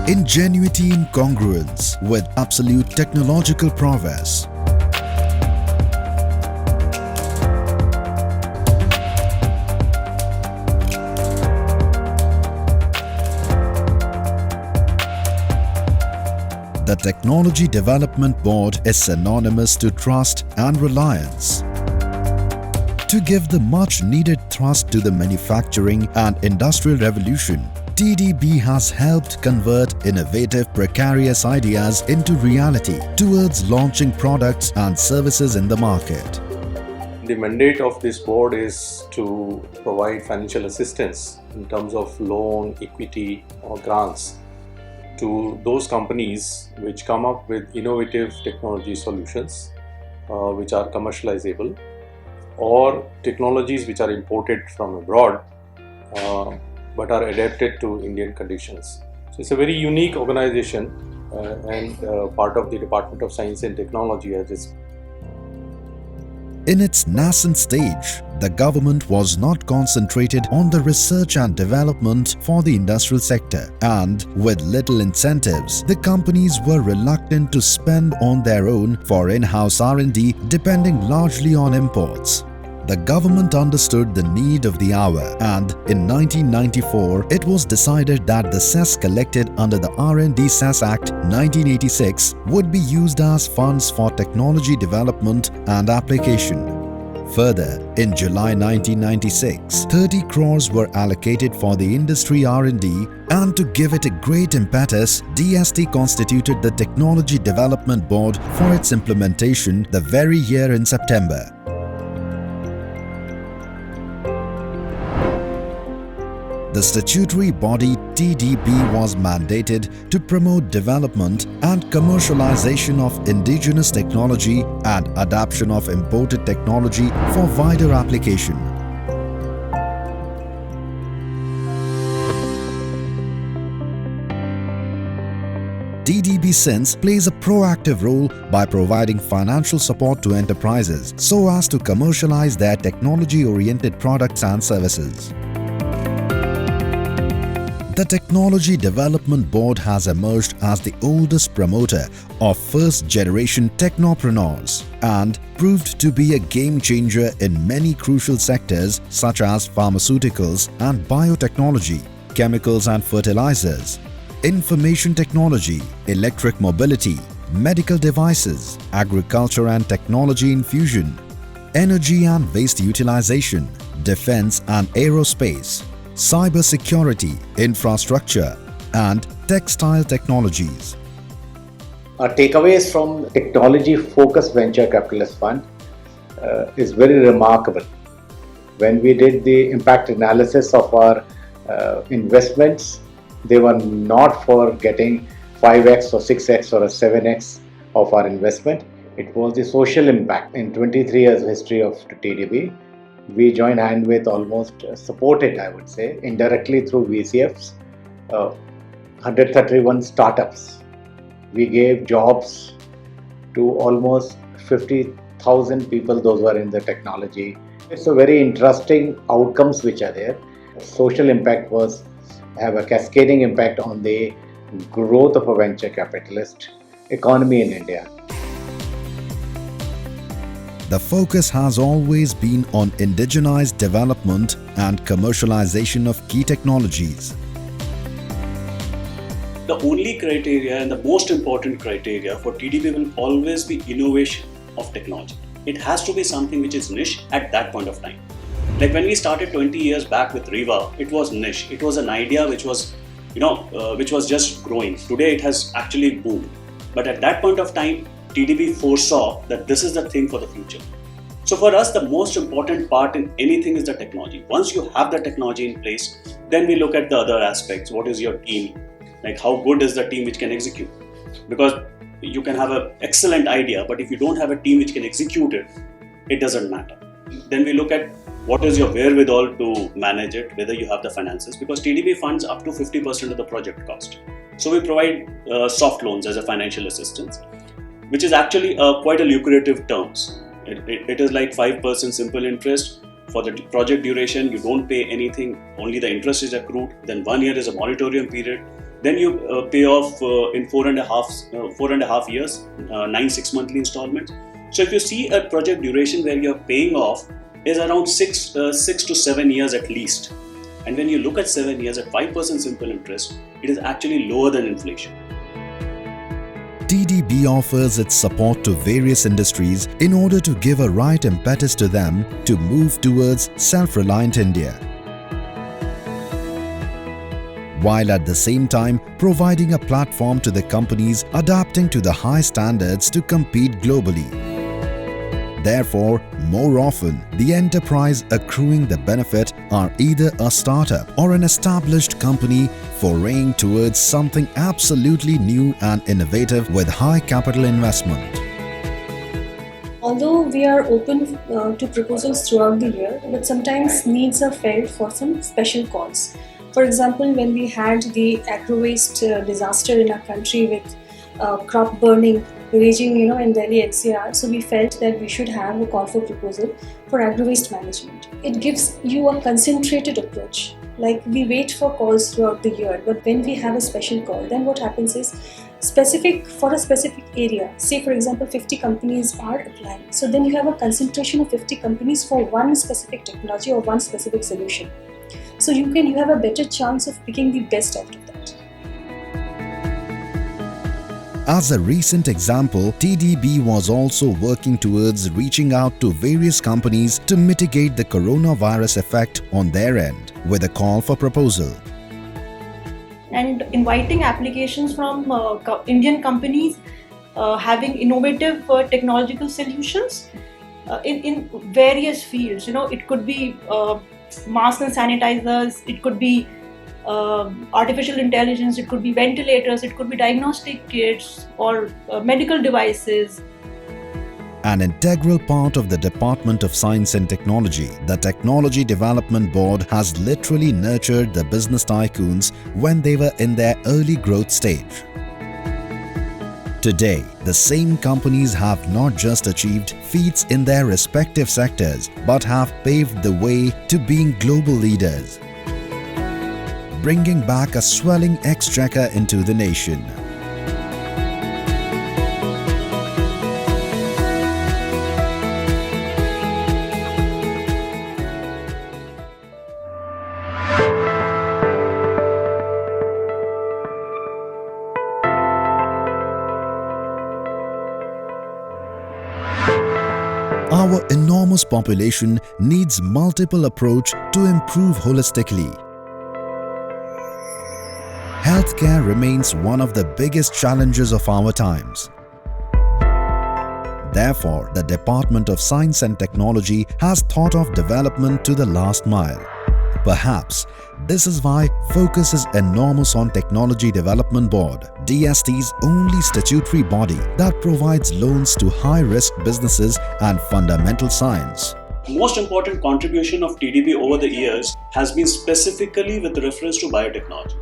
ingenuity in congruence with absolute technological prowess. The Technology Development Board is synonymous to trust and reliance. To give the much-needed thrust to the manufacturing and industrial revolution, TDB has helped convert innovative, precarious ideas into reality towards launching products and services in the market. The mandate of this board is to provide financial assistance in terms of loan, equity or grants to those companies which come up with innovative technology solutions which are commercializable, or technologies which are imported from abroad but are adapted to Indian conditions. So it's a very unique organization and part of the Department of Science and Technology as it's. In its nascent stage, the government was not concentrated on the research and development for the industrial sector, and with little incentives, the companies were reluctant to spend on their own for in-house R&D, depending largely on imports. The government understood the need of the hour, and in 1994, it was decided that the cess collected under the R&D Cess Act 1986 would be used as funds for technology development and application. Further, in July 1996, 30 crores were allocated for the industry R&D, and to give it a great impetus, DST constituted the Technology Development Board for its implementation the very year in September. The statutory body TDB was mandated to promote development and commercialization of indigenous technology and adoption of imported technology for wider application. TDB since plays a proactive role by providing financial support to enterprises so as to commercialize their technology-oriented products and services. The Technology Development Board has emerged as the oldest promoter of first-generation technopreneurs and proved to be a game-changer in many crucial sectors such as pharmaceuticals and biotechnology, chemicals and fertilizers, information technology, electric mobility, medical devices, agriculture and technology infusion, energy and waste utilization, defense and aerospace, cybersecurity, infrastructure, and textile technologies. Our takeaways from technology-focused venture capitalist fund is very remarkable. When we did the impact analysis of our investments, they were not for getting 5x or 6x or a 7x of our investment. It was the social impact. In 23 years history of TDB, we joined hand with almost supported, I would say, indirectly through VCFs, 131 startups. We gave jobs to almost 50,000 people, those who are in the technology. It's a very interesting outcomes which are there. Social impact was have a cascading impact on the growth of a venture capitalist economy in India. The focus has always been on indigenized development and commercialization of key technologies. The only criteria and the most important criteria for TDB will always be innovation of technology. It has to be something which is niche at that point of time. Like when we started 20 years back with Riva, it was niche. It was an idea which was, which was just growing. Today it has actually boomed. But at that point of time, TDB foresaw that this is the thing for the future. So for us, the most important part in anything is the technology. Once you have the technology in place, then we look at the other aspects. What is your team? Like how good is the team which can execute? Because you can have an excellent idea, but if you don't have a team which can execute it, it doesn't matter. Then we look at what is your wherewithal to manage it, whether you have the finances, because TDB funds up to 50% of the project cost. So we provide soft loans as a financial assistance, which is actually quite a lucrative terms. It is like 5% simple interest. For the project duration, you don't pay anything, only the interest is accrued. Then 1 year is a moratorium period. Then you pay off in 4.5 years, 9 6-monthly installments. So if you see a project duration where you're paying off is around 6 to 7 years at least. And when you look at 7 years at 5% simple interest, it is actually lower than inflation. TDB offers its support to various industries in order to give a right impetus to them to move towards self-reliant India, while at the same time providing a platform to the companies adapting to the high standards to compete globally. Therefore, more often, the enterprise accruing the benefit are either a startup or an established company foraying towards something absolutely new and innovative with high capital investment. Although we are open to proposals throughout the year, but sometimes needs are felt for some special calls. For example, when we had the agro-waste disaster in our country with crop burning raging, in Delhi NCR, so we felt that we should have a call for proposal for agro-waste management. It gives you a concentrated approach. Like we wait for calls throughout the year, but when we have a special call, then what happens is specific for a specific area. Say for example, 50 companies are applying. So then you have a concentration of 50 companies for one specific technology or one specific solution. So you have a better chance of picking the best out of that. As a recent example, TDB was also working towards reaching out to various companies to mitigate the coronavirus effect on their end with a call for proposal. And inviting applications from Indian companies having innovative technological solutions in various fields. It could be masks and sanitizers, it could be artificial intelligence, it could be ventilators, it could be diagnostic kits or medical devices. An integral part of the Department of Science and Technology, the Technology Development Board has literally nurtured the business tycoons when they were in their early growth stage. Today, the same companies have not just achieved feats in their respective sectors, but have paved the way to being global leaders, bringing back a swelling exchequer into the nation. Our enormous population needs multiple approach to improve holistically. Healthcare remains one of the biggest challenges of our times. Therefore, the Department of Science and Technology has thought of development to the last mile. Perhaps this is why focus is enormous on Technology Development Board, DST's only statutory body that provides loans to high-risk businesses and fundamental science. The most important contribution of TDB over the years has been specifically with reference to biotechnology.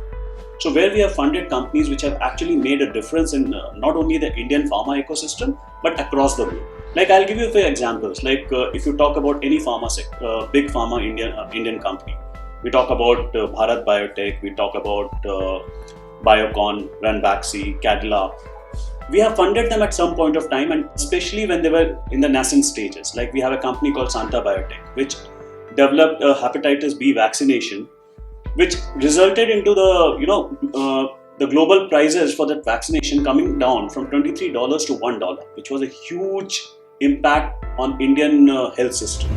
So where we have funded companies which have actually made a difference in not only the Indian pharma ecosystem, but across the globe. Like I'll give you a few examples. Like if you talk about any pharma sector, big pharma Indian company, we talk about Bharat Biotech, we talk about Biocon, Ranbaxy, Cadila. We have funded them at some point of time, and especially when they were in the nascent stages. Like we have a company called Santa Biotech, which developed a hepatitis B vaccination, which resulted into the global prices for that vaccination coming down from $23 to $1, which was a huge impact on Indian health system.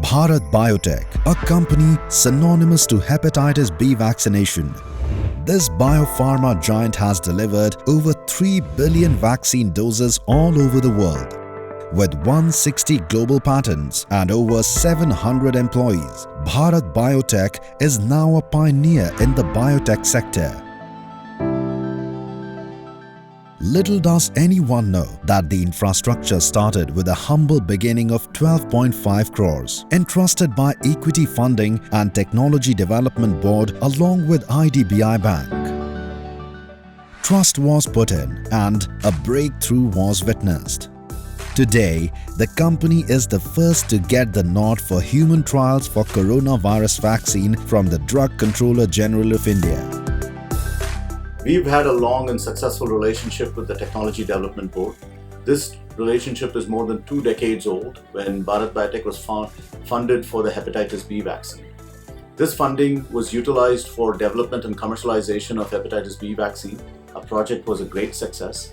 Bharat Biotech, a company synonymous to hepatitis B vaccination. This biopharma giant has delivered over 3 billion vaccine doses all over the world. With 160 global patents and over 700 employees, Bharat Biotech is now a pioneer in the biotech sector. Little does anyone know that the infrastructure started with a humble beginning of 12.5 crores, entrusted by Equity Funding and Technology Development Board along with IDBI Bank. Trust was put in and a breakthrough was witnessed. Today, the company is the first to get the nod for human trials for coronavirus vaccine from the Drug Controller General of India. We've had a long and successful relationship with the Technology Development Board. This relationship is more than 2 decades old when Bharat Biotech was funded for the hepatitis B vaccine. This funding was utilized for development and commercialization of hepatitis B vaccine. Our project was a great success.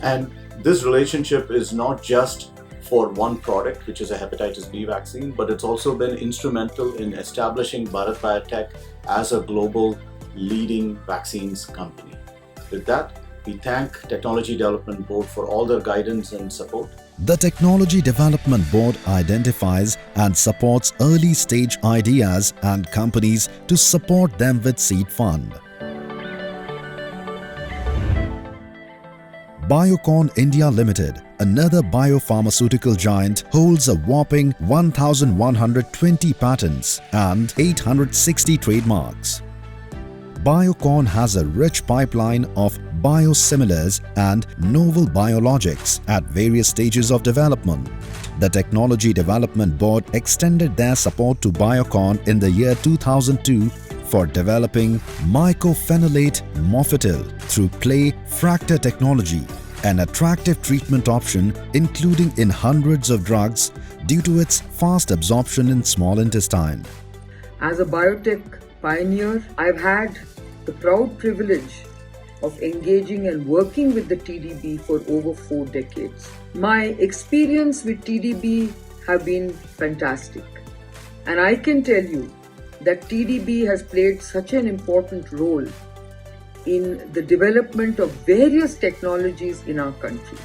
And this relationship is not just for one product, which is a hepatitis B vaccine, but it's also been instrumental in establishing Bharat Biotech as a global leading vaccines company. With that, we thank Technology Development Board for all their guidance and support. The Technology Development Board identifies and supports early stage ideas and companies to support them with seed fund. Biocon India Limited, another biopharmaceutical giant, holds a whopping 1,120 patents and 860 trademarks. Biocon has a rich pipeline of biosimilars and novel biologics at various stages of development. The Technology Development Board extended their support to Biocon in the year 2002 for developing mycophenolate mofetil through clay fracture technology, an attractive treatment option including in hundreds of drugs due to its fast absorption in small intestine. As a biotech pioneer, I've had the proud privilege of engaging and working with the TDB for over 4 decades. My experience with TDB have been fantastic, and I can tell you that TDB has played such an important role in the development of various technologies in our country.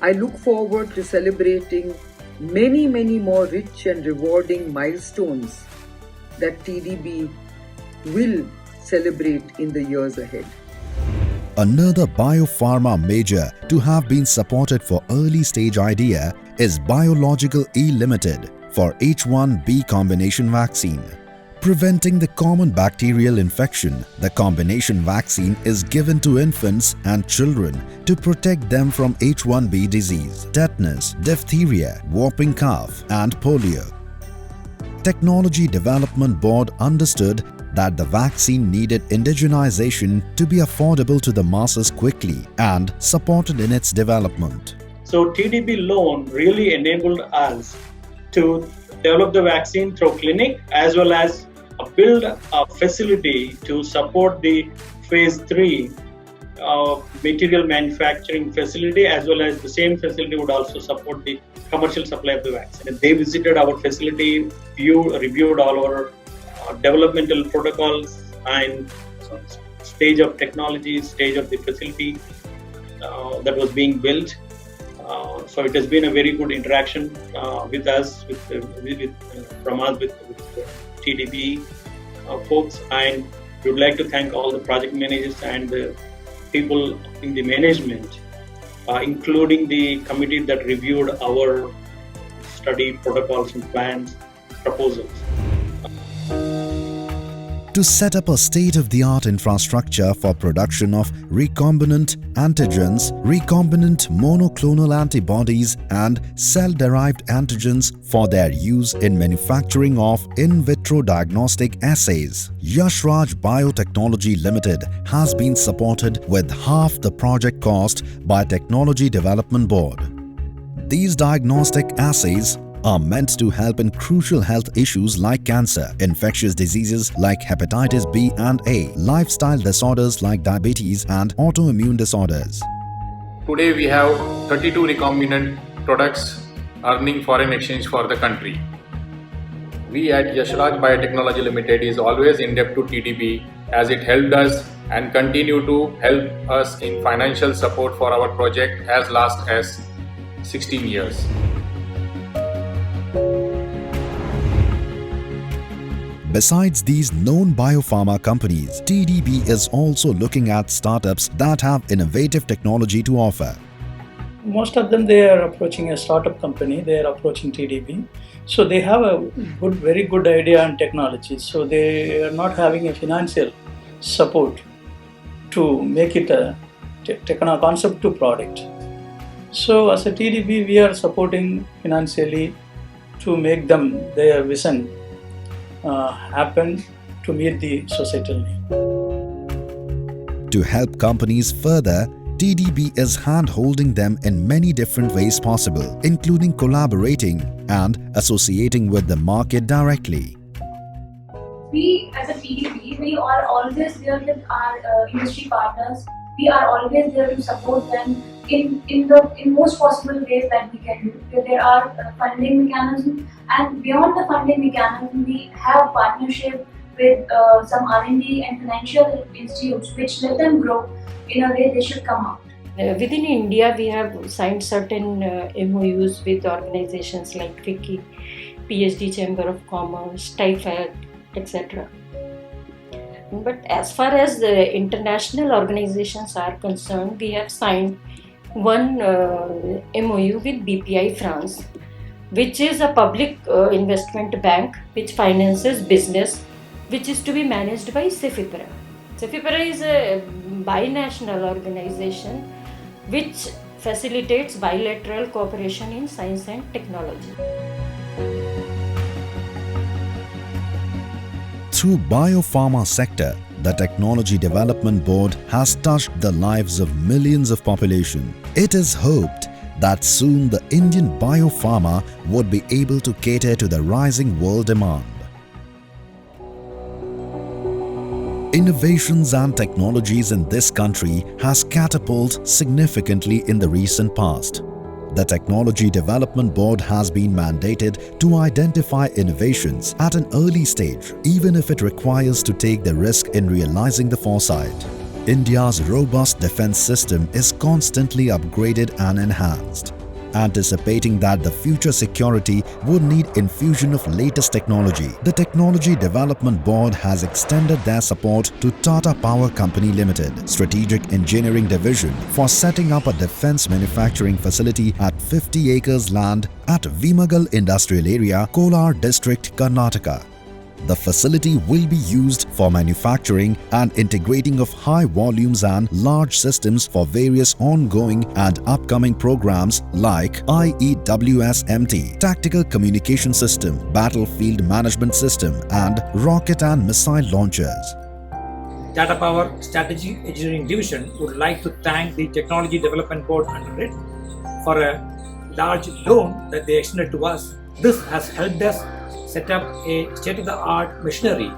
I look forward to celebrating many more rich and rewarding milestones that TDB will celebrate in the years ahead. Another biopharma major to have been supported for early stage idea is Biological E Limited for H1B combination vaccine. Preventing the common bacterial infection, the combination vaccine is given to infants and children to protect them from H1B disease, tetanus, diphtheria, whooping cough, and polio. Technology Development Board understood that the vaccine needed indigenization to be affordable to the masses quickly and supported in its development. So TDB loan really enabled us to develop the vaccine through clinic as well as build a facility to support the phase 3 material manufacturing facility, as well as the same facility would also support the commercial supply of the vaccine. They visited our facility, reviewed all our developmental protocols and stage of technology, stage of the facility that was being built. So it has been a very good interaction with us, from us with TDB folks, and we would like to thank all the project managers and the people in the management, including the committee that reviewed our study protocols and plans, proposals. To set up a state-of-the-art infrastructure for production of recombinant antigens, recombinant monoclonal antibodies and cell-derived antigens for their use in manufacturing of in vitro diagnostic assays, Yashraj Biotechnology Limited has been supported with half the project cost by Technology Development Board. These diagnostic assays are meant to help in crucial health issues like cancer, infectious diseases like hepatitis B and A, lifestyle disorders like diabetes and autoimmune disorders. Today we have 32 recombinant products earning foreign exchange for the country. We at Yashraj Biotechnology Limited is always in debt to TDB as it helped us and continue to help us in financial support for our project as last as 16 years. Besides these known biopharma companies, TDB is also looking at startups that have innovative technology to offer. Most of them, they are approaching a startup company, they are approaching TDB. So they have a very good idea and technology. So they are not having a financial support to make it a concept to product. So as a TDB, we are supporting financially to make them their vision happen to meet the societal need. To help companies further, TDB is hand-holding them in many different ways possible, including collaborating and associating with the market directly. We as a TDB, we are always there with our industry partners. We are always there to support them in most possible ways that we can do. There are funding mechanisms, and beyond the funding mechanism, we have partnership with some R&D and financial institutes which let them grow in a way they should come out. Within India, we have signed certain MOUs with organizations like FICCI, PhD Chamber of Commerce, TIFAD, etc. But as far as the international organizations are concerned, we have signed one MOU with BPI France, which is a public investment bank which finances business, which is to be managed by CEFIPRA. CEFIPRA is a binational organization which facilitates bilateral cooperation in science and technology. Through biopharma sector, the Technology Development Board has touched the lives of millions of population. It is hoped that soon the Indian biopharma would be able to cater to the rising world demand. Innovations and technologies in this country has catapulted significantly in the recent past. The Technology Development Board has been mandated to identify innovations at an early stage, even if it requires to take the risk in realizing the foresight. India's robust defense system is constantly upgraded and enhanced. Anticipating that the future security would need infusion of latest technology, the Technology Development Board has extended their support to Tata Power Company Limited, Strategic Engineering Division, for setting up a defense manufacturing facility at 50 acres land at Vimagal Industrial Area, Kolar District, Karnataka. The facility will be used for manufacturing and integrating of high volumes and large systems for various ongoing and upcoming programs like IEWS-MT, Tactical Communication System, Battlefield Management System, and rocket and missile launchers. Tata Power Strategic Engineering Division would like to thank the Technology Development Board under it for a large loan that they extended to us. This has helped us set up a state-of-the-art machinery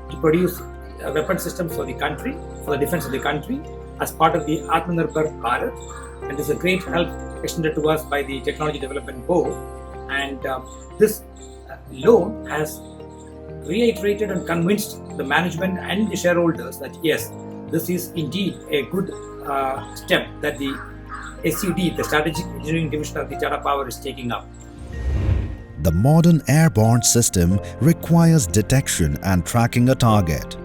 to produce weapon systems for the country, for the defense of the country, as part of the Atmanirbhar Bharat. And this is a great help extended to us by the Technology Development Board. And this loan has reiterated and convinced the management and the shareholders that yes, this is indeed a good step that the SED, the Strategic Engineering Division of the Tata Power, is taking up. The modern airborne system requires detection and tracking a target.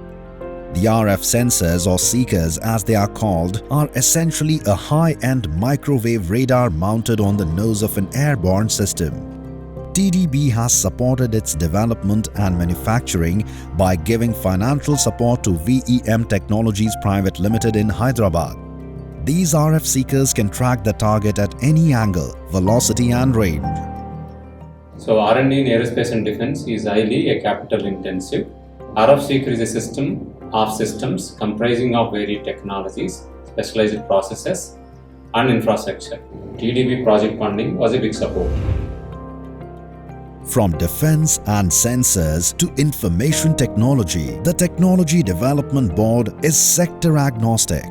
The RF sensors, or seekers as they are called, are essentially a high-end microwave radar mounted on the nose of an airborne system. TDB has supported its development and manufacturing by giving financial support to VEM Technologies Private Limited in Hyderabad. These RF seekers can track the target at any angle, velocity and range. So R&D in aerospace and defense is highly capital intensive. RF Seeker is a system of systems comprising of varied technologies, specialized processes and infrastructure. TDB project funding was a big support. From defense and sensors to information technology, the Technology Development Board is sector agnostic.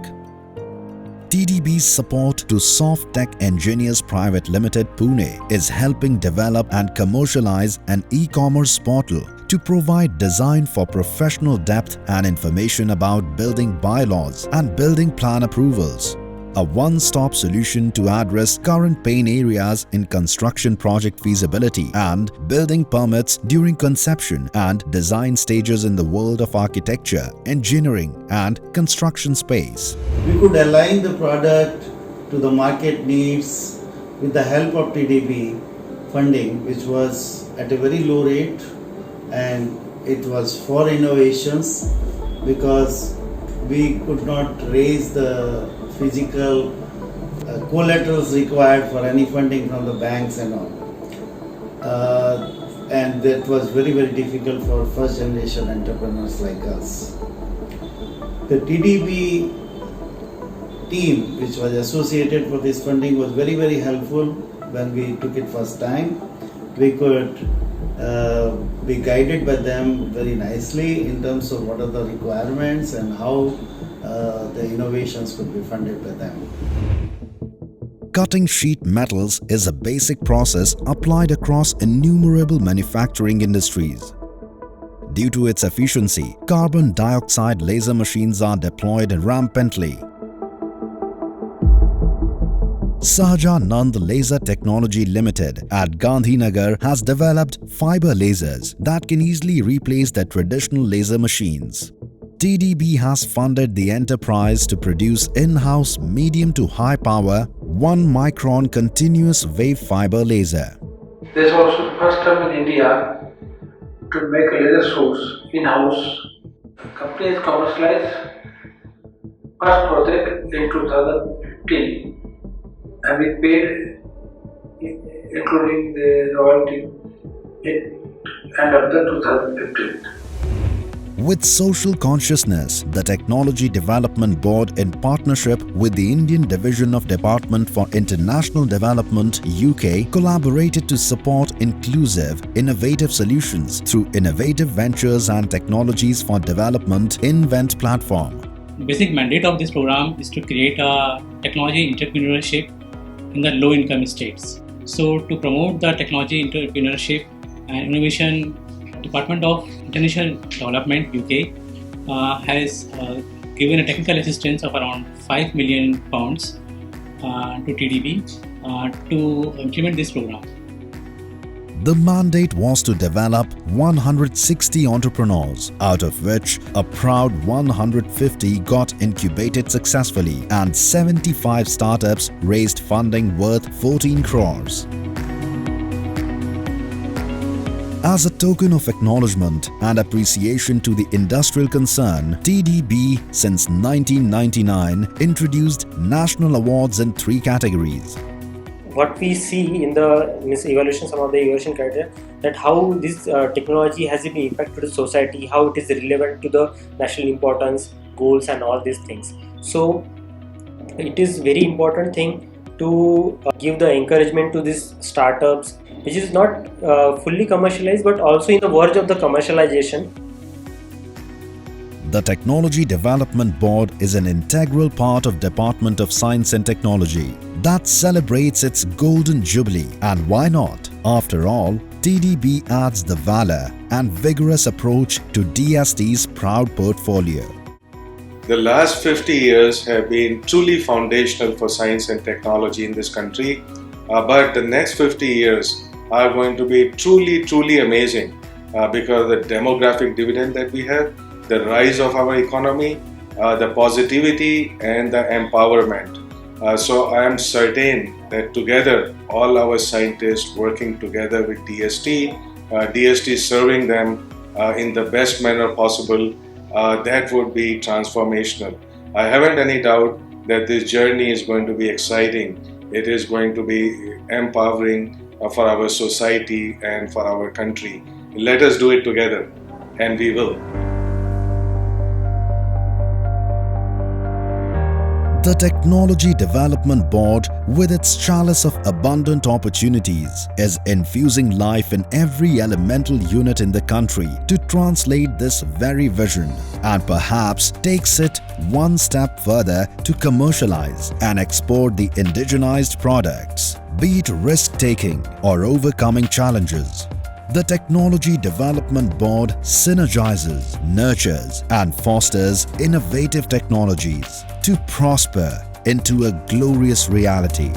TDB's support to Soft Tech Engineers Private Limited, Pune, is helping develop and commercialize an e-commerce portal to provide design for professional depth and information about building bylaws and building plan approvals. A one-stop solution to address current pain areas in construction project feasibility and building permits during conception and design stages in the world of architecture, engineering and construction space. We could align the product to the market needs with the help of TDB funding, which was at a very low rate, and it was for innovations because we could not raise the physical collaterals required for any funding from the banks and all. And that was very, very difficult for first generation entrepreneurs like us. The TDB team which was associated for this funding was very, very helpful when we took it first time. We could be guided by them very nicely in terms of what are the requirements and how the innovations could be funded by them. Cutting sheet metals is a basic process applied across innumerable manufacturing industries. Due to its efficiency, carbon dioxide laser machines are deployed rampantly. Sahajanand Laser Technology Limited at Gandhinagar has developed fiber lasers that can easily replace the traditional laser machines. TDB has funded the enterprise to produce in-house medium to high power 1 micron continuous wave fiber laser. This was the first time in India to make a laser source in-house. The company has commercialized first project in 2015 and we paid including the royalty in end of the 2015. With social consciousness, the Technology Development Board, in partnership with the Indian Division of Department for International Development (UK), collaborated to support inclusive, innovative solutions through innovative ventures and technologies for development Invent platform. The basic mandate of this program is to create a technology entrepreneurship in the low-income states. So, to promote the technology entrepreneurship and innovation, Department of International Development (UK) has given a technical assistance of around £5 million to TDB to implement this program. The mandate was to develop 160 entrepreneurs, out of which a proud 150 got incubated successfully and 75 startups raised funding worth 14 crores. As a token of acknowledgement and appreciation to the industrial concern, TDB since 1999 introduced national awards in 3 categories. What we see in the evaluation, some of the evaluation criteria, that how this technology has been impacted to the society, how it is relevant to the national importance, goals and all these things. So it is very important thing to give the encouragement to these startups which is not fully commercialized but also in the verge of the commercialization. The Technology Development Board is an integral part of Department of Science and Technology that celebrates its golden jubilee, and why not? After all, TDB adds the valor and vigorous approach to DST's proud portfolio. The last 50 years have been truly foundational for science and technology in this country, but the next 50 years are going to be truly amazing because of the demographic dividend that we have, the rise of our economy, the positivity and the empowerment. So I am certain that together, all our scientists working together with DST, DST serving them in the best manner possible, that would be transformational. I haven't any doubt that this journey is going to be exciting. It is going to be empowering for our society and for our country. Let us do it together, and we will. The Technology Development Board, with its chalice of abundant opportunities, is infusing life in every elemental unit in the country to translate this very vision, and perhaps takes it one step further to commercialize and export the indigenized products, be it risk-taking or overcoming challenges. The Technology Development Board synergizes, nurtures and fosters innovative technologies to prosper into a glorious reality.